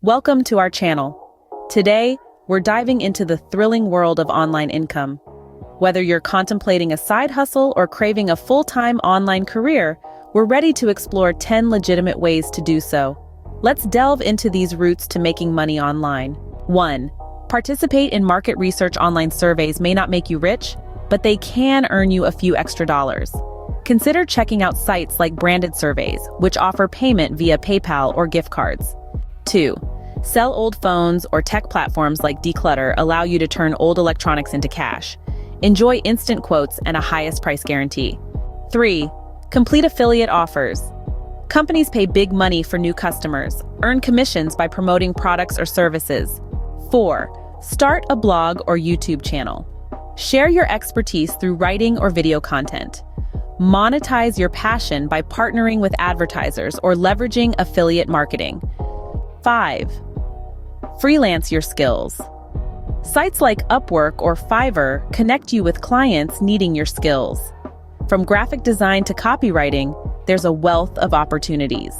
Welcome to our channel. Today, we're diving into the thrilling world of online income. Whether you're contemplating a side hustle or craving a full-time online career, we're ready to explore 10 legitimate ways to do so. Let's delve into these routes to making money online. 1. Participate in market research. Online surveys may not make you rich, but they can earn you a few extra dollars. Consider checking out sites like branded surveys, which offer payment via PayPal or gift cards. 2. Sell old phones or tech platforms like Decluttr allow you to turn old electronics into cash. Enjoy instant quotes and a highest price guarantee. 3. Complete affiliate offers. Companies pay big money for new customers. Earn commissions by promoting products or services. 4. Start a blog or YouTube channel. Share your expertise through writing or video content. Monetize your passion by partnering with advertisers or leveraging affiliate marketing. 5. Freelance your skills. Sites like Upwork or Fiverr connect you with clients needing your skills. From graphic design to copywriting, there's a wealth of opportunities.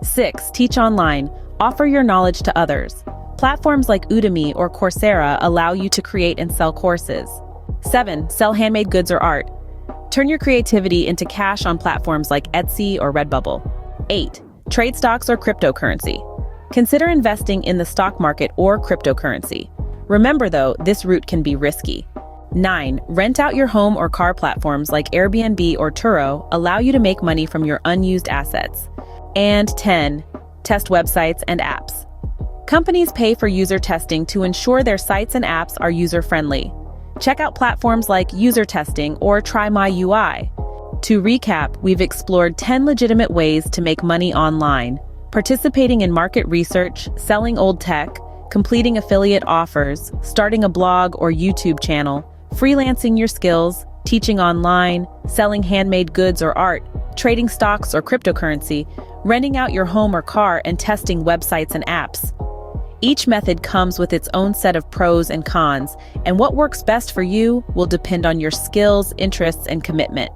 6. Teach online. Offer your knowledge to others. Platforms like Udemy or Coursera allow you to create and sell courses. 7. Sell handmade goods or art. Turn your creativity into cash on platforms like Etsy or Redbubble. 8. Trade stocks or cryptocurrency. Consider investing in the stock market or cryptocurrency. Remember though, this route can be risky. 9. Rent out your home or car. Platforms like Airbnb or Turo allow you to make money from your unused assets. And 10. Test websites and apps. Companies pay for user testing to ensure their sites and apps are user-friendly. Check out platforms like User Testing or Try My UI. To recap, we've explored 10 legitimate ways to make money online. Participating in market research, selling old tech, completing affiliate offers, starting a blog or YouTube channel, freelancing your skills, teaching online, selling handmade goods or art, trading stocks or cryptocurrency, renting out your home or car, and testing websites and apps. Each method comes with its own set of pros and cons, and what works best for you will depend on your skills, interests, and commitment.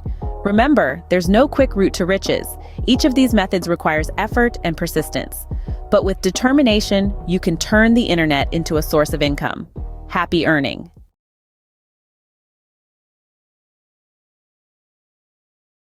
Remember, there's no quick route to riches. Each of these methods requires effort and persistence. But with determination, you can turn the internet into a source of income. Happy earning!